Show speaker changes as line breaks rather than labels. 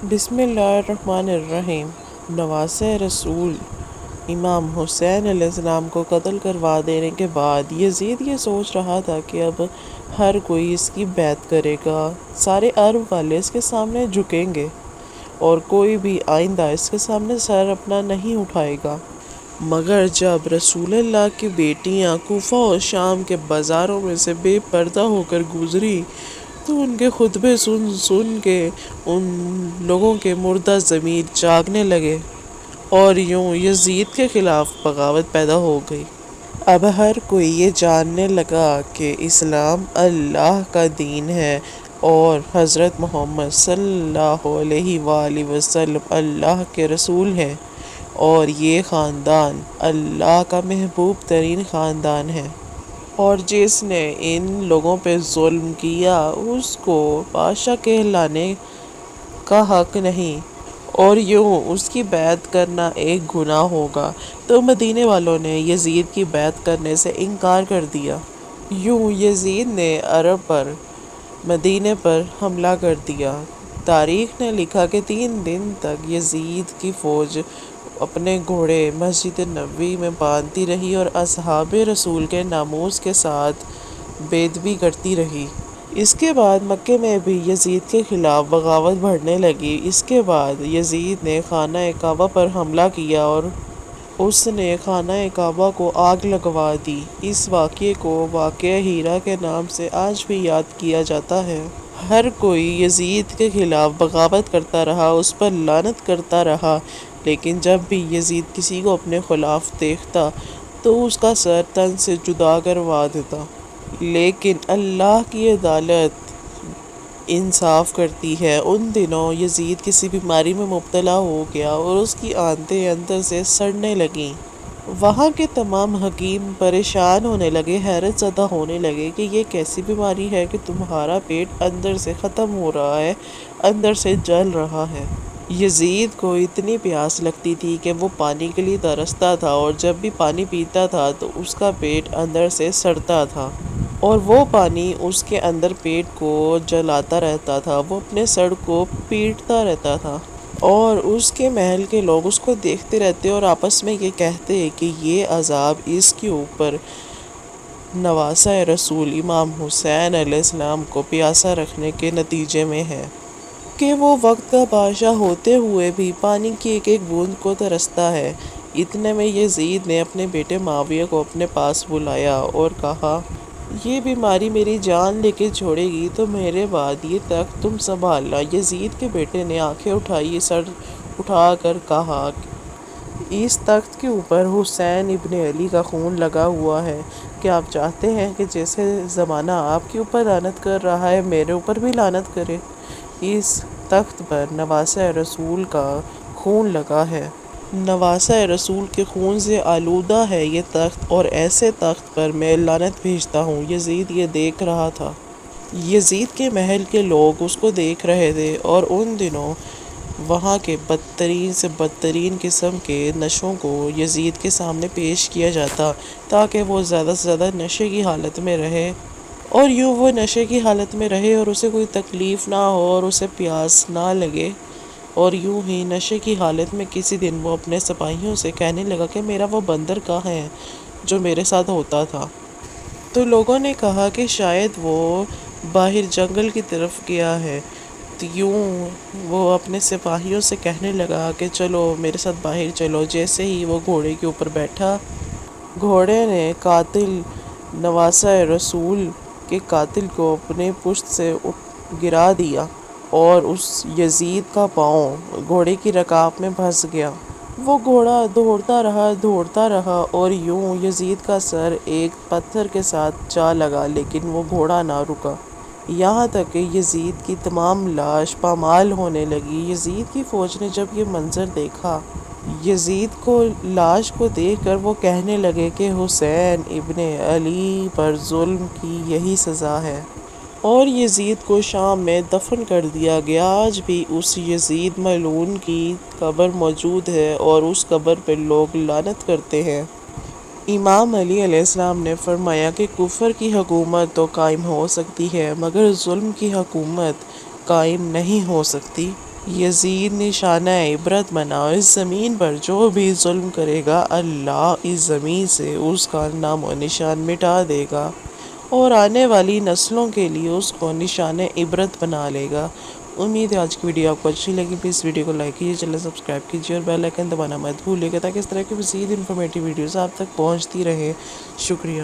بسم اللہ الرحمن الرحیم۔ نواسۂ رسول امام حسین علیہ السلام کو قتل کروا دینے کے بعد یزید یہ سوچ رہا تھا کہ اب ہر کوئی اس کی بیعت کرے گا، سارے عرب والے اس کے سامنے جھکیں گے اور کوئی بھی آئندہ اس کے سامنے سر اپنا نہیں اٹھائے گا۔ مگر جب رسول اللہ کی بیٹیاں کوفہ اور شام کے بازاروں میں سے بے پردہ ہو کر گزری تو ان کے خطبے سن سن کے ان لوگوں کے مردہ ضمیر جاگنے لگے اور یوں یزید کے خلاف بغاوت پیدا ہو گئی۔ اب ہر کوئی یہ جاننے لگا کہ اسلام اللہ کا دین ہے اور حضرت محمد صلی اللہ علیہ وآلہ وسلم اللہ کے رسول ہیں، اور یہ خاندان اللہ کا محبوب ترین خاندان ہے، اور جس نے ان لوگوں پہ ظلم کیا اس کو بادشاہ کہلانے کا حق نہیں، اور یوں اس کی بیعت کرنا ایک گناہ ہوگا۔ تو مدینے والوں نے یزید کی بیعت کرنے سے انکار کر دیا۔ یوں یزید نے عرب پر مدینے پر حملہ کر دیا۔ تاریخ نے لکھا کہ 3 دن تک یزید کی فوج اپنے گھوڑے مسجد نبوی میں باندھتی رہی اور اصحاب رسول کے ناموس کے ساتھ بے ادبی کرتی رہی۔ اس کے بعد مکے میں بھی یزید کے خلاف بغاوت بڑھنے لگی۔ اس کے بعد یزید نے خانہ کعبہ پر حملہ کیا اور اس نے خانہ کعبہ کو آگ لگوا دی۔ اس واقعے کو واقعہ ہیرا کے نام سے آج بھی یاد کیا جاتا ہے۔ ہر کوئی یزید کے خلاف بغاوت کرتا رہا، اس پر لعنت کرتا رہا، لیکن جب بھی یزید کسی کو اپنے خلاف دیکھتا تو اس کا سر تن سے جدا کروا دیتا۔ لیکن اللہ کی عدالت انصاف کرتی ہے۔ ان دنوں یزید کسی بیماری میں مبتلا ہو گیا اور اس کی آنتیں اندر سے سڑنے لگیں۔ وہاں کے تمام حکیم پریشان ہونے لگے، حیرت زدہ ہونے لگے کہ یہ کیسی بیماری ہے کہ تمہارا پیٹ اندر سے ختم ہو رہا ہے، اندر سے جل رہا ہے۔ یزید کو اتنی پیاس لگتی تھی کہ وہ پانی کے لیے ترستا تھا، اور جب بھی پانی پیتا تھا تو اس کا پیٹ اندر سے سڑتا تھا اور وہ پانی اس کے اندر پیٹ کو جلاتا رہتا تھا۔ وہ اپنے سر کو پیٹتا رہتا تھا اور اس کے محل کے لوگ اس کو دیکھتے رہتے اور آپس میں یہ کہتے کہ یہ عذاب اس کے اوپر نواسۂ رسول امام حسین علیہ السلام کو پیاسا رکھنے کے نتیجے میں ہے کہ وہ وقت کا بادشاہ ہوتے ہوئے بھی پانی کی ایک ایک بوند کو ترستا ہے۔ اتنے میں یزید نے اپنے بیٹے معاویہ کو اپنے پاس بلایا اور کہا، یہ بیماری میری جان لے کے چھوڑے گی تو میرے بعد یہ تخت تم سنبھالنا۔ یزید کے بیٹے نے آنکھیں اٹھائی، سر اٹھا کر کہا، اس تخت کے اوپر حسین ابن علی کا خون لگا ہوا ہے، کیا آپ چاہتے ہیں کہ جیسے زمانہ آپ کے اوپر لعنت کر رہا ہے میرے اوپر بھی لعنت کرے؟ اس تخت پر نواسۂ رسول کا خون لگا ہے، نواسۂ رسول کے خون سے آلودہ ہے یہ تخت، اور ایسے تخت پر میں لعنت بھیجتا ہوں۔ یزید یہ دیکھ رہا تھا۔ یزید کے محل کے لوگ اس کو دیکھ رہے تھے، اور ان دنوں وہاں کے بدترین سے بدترین قسم کے نشوں کو یزید کے سامنے پیش کیا جاتا تاکہ وہ زیادہ سے زیادہ نشے کی حالت میں رہے، اور یوں وہ نشے کی حالت میں رہے اور اسے کوئی تکلیف نہ ہو اور اسے پیاس نہ لگے، اور یوں ہی نشے کی حالت میں کسی دن وہ اپنے سپاہیوں سے کہنے لگا کہ میرا وہ بندر کہاں ہے جو میرے ساتھ ہوتا تھا؟ تو لوگوں نے کہا کہ شاید وہ باہر جنگل کی طرف گیا ہے۔ تو یوں وہ اپنے سپاہیوں سے کہنے لگا کہ چلو میرے ساتھ باہر چلو۔ جیسے ہی وہ گھوڑے کے اوپر بیٹھا، گھوڑے نے قاتل نواسۂ رسول کے قاتل کو اپنے پشت سے گرا دیا اور اس یزید کا پاؤں گھوڑے کی رکاب میں پھنس گیا۔ وہ گھوڑا دوڑتا رہا اور یوں یزید کا سر ایک پتھر کے ساتھ جا لگا، لیکن وہ گھوڑا نہ رکا، یہاں تک کہ یزید کی تمام لاش پامال ہونے لگی۔ یزید کی فوج نے جب یہ منظر دیکھا، یزید کو لاش کو دیکھ کر وہ کہنے لگے کہ حسین ابن علی پر ظلم کی یہی سزا ہے، اور یزید کو شام میں دفن کر دیا گیا۔ آج بھی اس یزید ملعون کی قبر موجود ہے اور اس قبر پہ لوگ لعنت کرتے ہیں۔ امام علی علیہ السلام نے فرمایا کہ کفر کی حکومت تو قائم ہو سکتی ہے مگر ظلم کی حکومت قائم نہیں ہو سکتی۔ یزید نشانہ عبرت بنا، اس زمین پر جو بھی ظلم کرے گا اللہ اس زمین سے اس کا نام و نشان مٹا دے گا اور آنے والی نسلوں کے لیے اس کو نشانہ عبرت بنا لے گا۔ امید ہے آج کی ویڈیو آپ کو اچھی لگی، پلیز ویڈیو کو لائک کیجیے، چینل سبسکرائب کیجیے اور بیل آئیکن دبانا مت بھولیے گا تاکہ اس طرح کی مزید انفارمیٹیو ویڈیوز آپ تک پہنچتی رہیں۔ شکریہ۔